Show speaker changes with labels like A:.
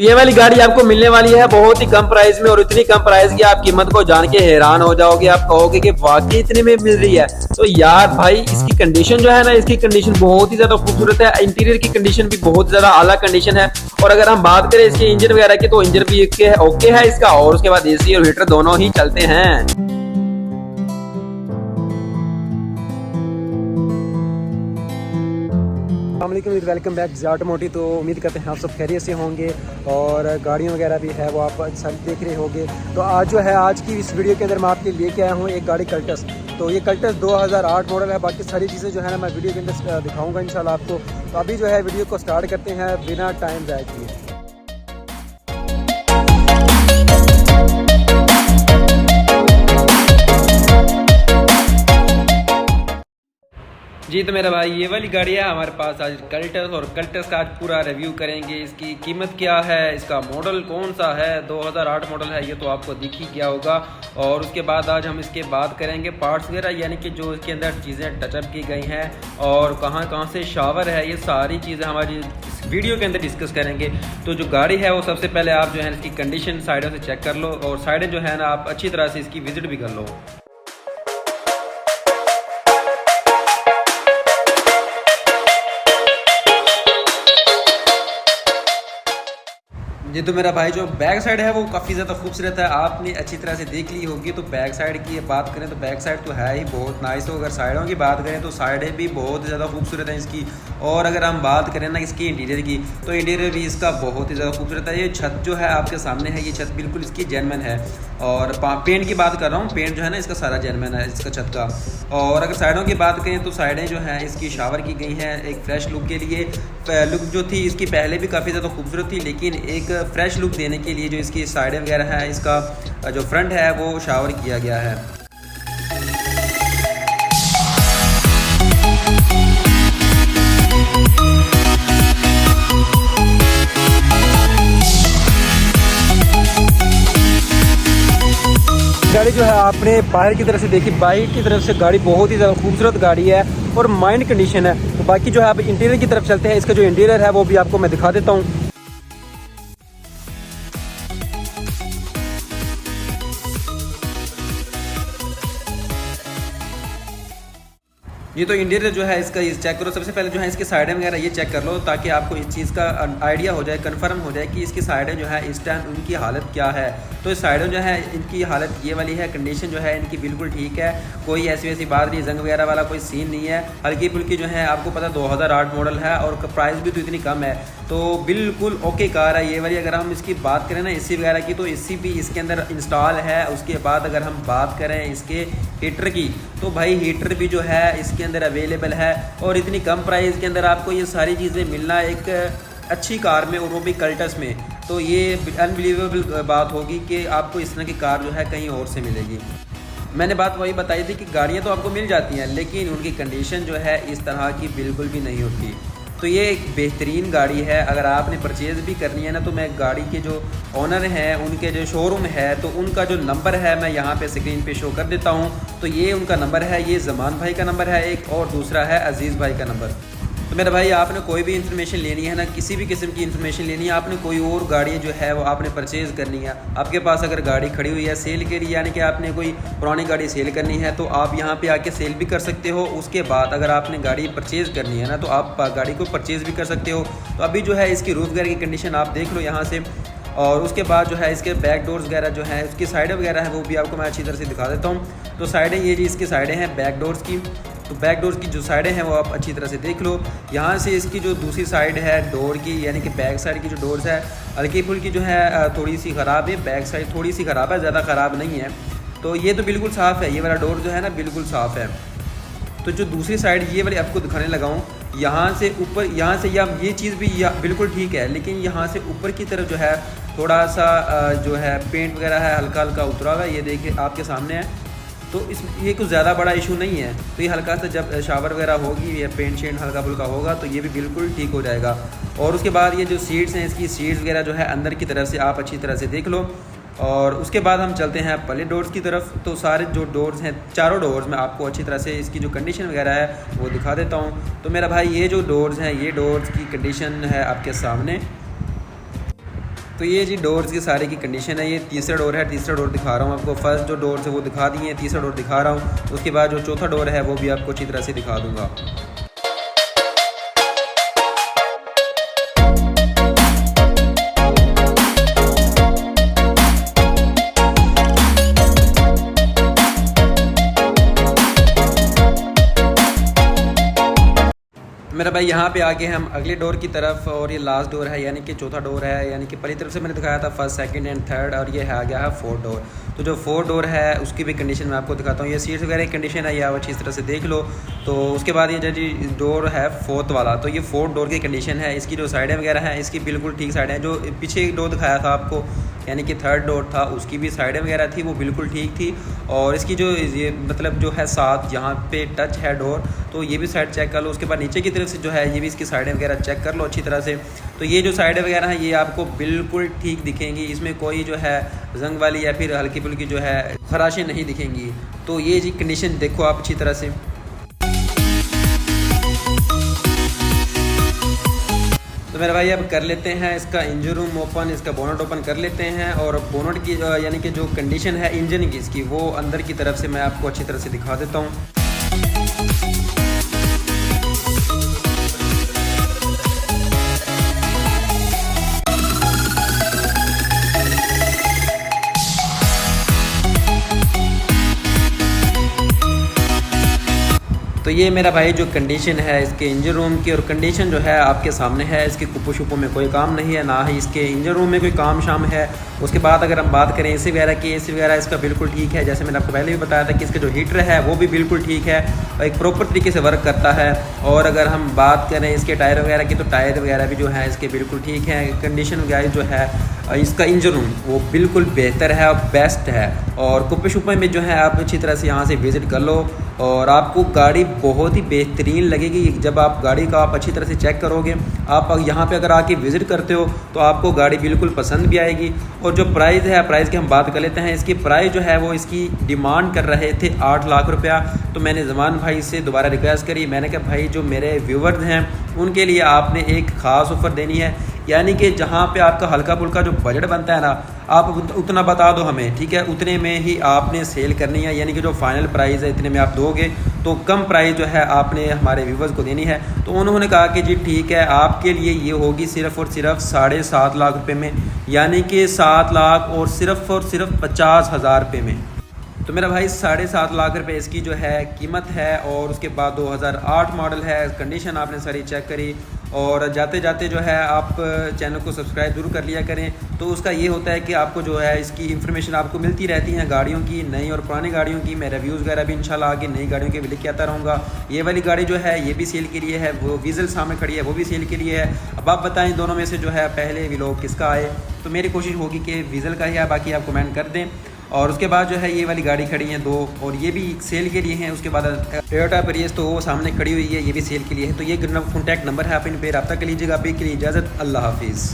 A: ये वाली गाड़ी आपको मिलने वाली है बहुत ही कम प्राइस में, और इतनी कम प्राइस की आप कीमत को जान के हैरान हो जाओगे। आप कहोगे कि वाकई इतने में मिल रही है। तो यार भाई इसकी कंडीशन जो है ना, इसकी कंडीशन बहुत ही ज्यादा खूबसूरत है। इंटीरियर की कंडीशन भी बहुत ज्यादा आला कंडीशन है। और अगर हम बात करें इसके इंजन वगैरह की, तो इंजन भी ओके है इसका, और उसके बाद एसी और हीटर दोनों ही चलते हैं। Welcome back Zia automotive. तो उम्मीद करते हैं आप सब खैरियत से होंगे और गाड़ियाँ वगैरह भी है वो आप सारी देख रहे होंगे। तो आज जो है, आज की इस वीडियो के अंदर मैं आपके लेके आया हूँ एक गाड़ी कल्टस। तो ये कल्टस 2008 मॉडल है। बाकी सारी चीज़ें जो है ना मैं वीडियो के अंदर दिखाऊँगा इंशाल्लाह आपको। तो अभी जो है वीडियो को स्टार्ट करते हैं बिना टाइम ज़ाया किए। जी तो मेरा भाई ये वाली गाड़ी है हमारे पास आज कल्टस, और कल्टस का आज पूरा रिव्यू करेंगे। इसकी कीमत क्या है, इसका मॉडल कौन सा है, 2008 मॉडल है ये तो आपको दिख ही गया होगा। और उसके बाद आज हम इसके बात करेंगे पार्ट्स वगैरह, यानी कि जो इसके अंदर चीज़ें टचअप की गई हैं और कहाँ कहाँ से शावर है, ये सारी चीज़ें हमारी इस वीडियो के अंदर डिस्कस करेंगे। तो जो गाड़ी है वो सबसे पहले आप जो है इसकी कंडीशन साइडों से चेक कर लो, और साइडें जो है ना आप अच्छी तरह से इसकी विजिट भी कर लो। जी तो मेरा भाई जो बैक साइड है वो काफ़ी ज़्यादा खूबसूरत है, आपने अच्छी तरह से देख ली होगी। तो बैक साइड की बात करें तो बैक साइड तो है ही बहुत नाइस हो। अगर साइडों की बात करें तो साइडें भी बहुत ज़्यादा खूबसूरत हैं इसकी। और अगर हम बात करें ना इसकी इंटीरियर की, तो इंटीरियर भी इसका बहुत ही ज़्यादा खूबसूरत है। ये छत जो है आपके सामने है, ये छत बिल्कुल इसकी जेन्युइन है। और पेंट की बात कर रहा हूँ, पेंट जो है ना इसका सारा जेन्युइन है इसका छत का। और अगर साइडों की बात करें तो साइडें जो हैं इसकी शावर की गई हैं एक फ्रेश लुक के लिए। लुक जो थी इसकी पहले भी काफ़ी ज़्यादा खूबसूरत थी, लेकिन एक फ्रेश लुक देने के लिए जो इसकी साइडें वगैरह है, इसका जो फ्रंट है वो शावर किया गया है। गाड़ी जो है आपने बाहर की तरफ से देखी, बाहर की तरफ से गाड़ी बहुत ही ज़्यादा खूबसूरत गाड़ी है और माइंड कंडीशन है। तो बाकी जो है आप इंटीरियर की तरफ चलते हैं। इसका जो इंटीरियर है वो भी आपको मैं दिखा देता हूँ। ये तो इंटीरियर जो है इसका ये चेक करो। सबसे पहले जो है इसकी साइडें वगैरह ये चेक कर लो, ताकि आपको इस चीज़ का आइडिया हो जाए, कंफर्म हो जाए कि इसकी साइडें जो है इस टाइम उनकी हालत क्या है। तो इस साइडें जो है इनकी हालत ये वाली है, कंडीशन जो है इनकी बिल्कुल ठीक है, कोई ऐसी वैसी बात नहीं, जंग वगैरह वाला कोई सीन नहीं है। हल्की फुल्की जो है आपको पता 2008 मॉडल है और प्राइस भी तो इतनी कम है, तो बिल्कुल ओके कार है ये वाली। अगर हम इसकी बात करें ना एसी वगैरह की, तो एसी भी इसके अंदर इंस्टॉल है। उसके बाद अगर हम बात करें इसके हीटर की, तो भाई हीटर भी जो है इसके अंदर अवेलेबल है। और इतनी कम प्राइस के अंदर आपको ये सारी चीज़ें मिलना एक अच्छी कार में, और वो भी कल्टस में, तो ये अनबिलीवेबल बात होगी कि आपको इस तरह की कार जो है कहीं और से मिलेगी। मैंने बात वही बताई थी कि गाड़ियाँ तो आपको मिल जाती हैं, लेकिन उनकी कंडीशन जो है इस तरह की बिल्कुल भी नहीं होती। तो ये एक बेहतरीन गाड़ी है। अगर आपने परचेज़ भी करनी है ना, तो मैं गाड़ी के जो ओनर हैं उनके जो शोरूम है, तो उनका जो नंबर है मैं यहाँ पे स्क्रीन पे शो कर देता हूँ। तो ये उनका नंबर है, ये ज़मान भाई का नंबर है एक, और दूसरा है अजीज़ भाई का नंबर। तो मेरा भाई आपने कोई भी इन्फॉर्मेशन लेनी है ना, किसी भी किस्म की इन्फॉर्मेशन लेनी है, आपने कोई और गाड़ी जो है वो आपने परचेज़ करनी है, आपके पास अगर गाड़ी खड़ी हुई है सेल के लिए, यानी कि आपने कोई पुरानी गाड़ी सेल करनी है, तो आप यहाँ पे आके सेल भी कर सकते हो। उसके बाद अगर आपने गाड़ी परचेज़ करनी है ना, तो आप गाड़ी को परचेज़ भी कर सकते हो। तो अभी जो है इसकी रूफ वगैरह की कंडीशन आप देख लो यहाँ से। और उसके बाद जो है इसके बैक डोर्स वगैरह जो है, उसकी साइडें वगैरह है वो भी आपको मैं अच्छी तरह से दिखा देता हूँ। तो साइडें ये जी इसकी साइडें हैं बैक डोर्स की। तो बैक डोर्स की जो साइडें हैं वो आप अच्छी तरह से देख लो। यहाँ से इसकी जो दूसरी साइड है डोर की, यानी कि बैक साइड की जो डोर्स है हल्की फुल्की जो है थोड़ी सी ख़राब है, बैक साइड थोड़ी सी ख़राब है, ज़्यादा ख़राब नहीं है। तो ये तो बिल्कुल साफ़ है, ये वाला डोर जो है ना बिल्कुल साफ़ है। तो जो दूसरी साइड ये वाली आपको दिखाने लगा हूँ, यहाँ से ऊपर, यहाँ से ये चीज़ भी बिल्कुल ठीक है, लेकिन यहाँ से ऊपर की तरफ जो है थोड़ा सा जो है पेंट वगैरह है हल्का हल्का उतरा हुआ है, ये देखिए आपके सामने है। तो इस ये कुछ ज़्यादा बड़ा इशू नहीं है। तो ये हल्का सा जब शावर वगैरह होगी या पेंट शेंट हल्का फुल्का होगा तो ये भी बिल्कुल ठीक हो जाएगा। और उसके बाद ये जो सीट्स हैं, इसकी सीट्स वगैरह जो है अंदर की तरफ से आप अच्छी तरह से देख लो। और उसके बाद हम चलते हैं पहले डोर्स की तरफ। तो सारे जो डोर्स हैं, चारों डोर्स में आपको अच्छी तरह से इसकी जो कंडीशन वगैरह है वो दिखा देता हूँ। तो मेरा भाई ये जो डोर्स हैं, ये डोर्स की कंडीशन है आपके सामने। तो ये जी डोर्स की सारी की कंडीशन है। ये तीसरा डोर है, तीसरा डोर दिखा रहा हूँ आपको। फर्स्ट जो डोर है वो दिखा दिए, तीसरा डोर दिखा रहा हूँ। उसके बाद जो चौथा डोर है वो भी आपको अच्छी तरह से दिखा दूँगा। मेरा भाई यहाँ पे आगे हम अगले डोर की तरफ, और ये लास्ट डोर है यानी कि चौथा डोर है। यानी कि पहली तरफ से मैंने दिखाया था फर्स्ट, सेकंड एंड थर्ड, और ये है आ गया है फोर्थ डोर। तो जो फोर्थ डोर है उसकी भी कंडीशन मैं आपको दिखाता हूँ। ये सीट्स वगैरह की कंडीशन है, ये आप अच्छी तरह से देख लो। तो उसके बाद ये जो जी डोर है फोर्थ वाला, तो ये फोर्थ डोर की कंडीशन है। इसकी जो साइडें वगैरह हैं इसकी बिल्कुल ठीक साइडें हैं। जो पीछे एक डोर दिखाया था आपको यानी कि थर्ड डोर था, उसकी भी साइडें वगैरह थी वो बिल्कुल ठीक थी। और इसकी जो ये मतलब जो है साथ यहाँ पे टच है डोर, तो ये भी साइड चेक कर लो। उसके बाद नीचे की तरफ से जो है ये भी इसकी साइडें वगैरह चेक कर लो अच्छी तरह से। तो ये जो साइडें वगैरह हैं ये आपको बिल्कुल ठीक दिखेंगी, इसमें कोई जो है जंग वाली या फिर हल्की फुल्की जो है खराशें नहीं दिखेंगी। तो ये जी कंडीशन देखो आप अच्छी तरह से। तो मेरे भाई अब कर लेते हैं इसका इंजन रूम ओपन, इसका बोनट ओपन कर लेते हैं। और बोनट की यानी कि जो कंडीशन है इंजन की इसकी, वो अंदर की तरफ से मैं आपको अच्छी तरह से दिखा देता हूँ। तो ये मेरा भाई जो कंडीशन है इसके इंजन रूम की, और कंडीशन जो है आपके सामने है। इसके कुप्पू शुप्पू में कोई काम नहीं है, ना ही इसके इंजन रूम में कोई काम शाम है। उसके बाद अगर हम बात करें एसी वगैरह की, एसी वगैरह इसका बिल्कुल ठीक है। जैसे मैंने आपको पहले भी बताया था कि इसका जो हीटर है वो भी बिल्कुल ठीक है और एक प्रॉपर तरीके से वर्क करता है। और अगर हम बात करें इसके टायर वगैरह की, तो टायर वगैरह भी जो है इसके बिल्कुल ठीक है। कंडीशन वगैरह जो है इसका इंजन रूम वो बिल्कुल बेहतर है और बेस्ट है। और कुप्पे शुप्पे में जो है आप अच्छी तरह से यहाँ से विज़िट कर लो, और आपको गाड़ी बहुत ही बेहतरीन लगेगी। जब आप गाड़ी का आप अच्छी तरह से चेक करोगे, आप यहाँ पे अगर आके विज़िट करते हो तो आपको गाड़ी बिल्कुल पसंद भी आएगी। और जो प्राइस है, प्राइस की हम बात कर लेते हैं। इसकी प्राइस जो है वो इसकी डिमांड कर रहे थे 8 लाख रुपया। तो मैंने जमान भाई से दोबारा रिक्वेस्ट करी, मैंने कहा भाई जो मेरे व्यूवर्स हैं उनके लिए आपने एक ख़ास ऑफ़र देनी है। यानी कि जहाँ पे आपका हल्का फुल्का जो बजट बनता है ना, आप उतना बता दो हमें, ठीक है, उतने में ही आपने सेल करनी है। यानी कि जो फाइनल प्राइस है इतने में आप दोगे, तो कम प्राइस जो है आपने हमारे व्यूवर्स को देनी है। तो उन्होंने कहा कि जी ठीक है, आपके लिए ये होगी सिर्फ़ और सिर्फ 7.5 लाख रुपये में, यानी कि 7 लाख और सिर्फ 50,000 रुपये में। तो मेरा भाई 7.5 लाख रुपए इसकी जो है कीमत है। और उसके बाद 2008 मॉडल है। कंडीशन आपने सारी चेक करी। और जाते जाते जो है आप चैनल को सब्सक्राइब जरूर कर लिया करें। तो उसका ये होता है कि आपको जो है इसकी इन्फॉर्मेशन आपको मिलती रहती है गाड़ियों की, नई और पुरानी गाड़ियों की। मैं रिव्यूज़ वगैरह भी इंशाल्लाह आगे नई गाड़ियों के भी लेके आता रहूँगा। ये वाली गाड़ी जो है ये भी सेल के लिए है, वो वीज़ल सामने खड़ी है वो भी सेल के लिए है। अब आप बताएं दोनों में से जो है पहले व्लॉग किसका आए। तो मेरी कोशिश होगी कि वीज़ल का ही है, बाकी आप कमेंट कर दें। और उसके बाद जो है ये वाली गाड़ी खड़ी हैं 2, और ये भी सेल के लिए हैं। उसके बाद टोयोटा प्रियस तो वो सामने खड़ी हुई है, ये भी सेल के लिए है। तो ये कॉन्टैक्ट नंबर है, आप इन पर रब्ता कर लीजिएगा। अभी के लिए इजाज़त, अल्लाह हाफिज़।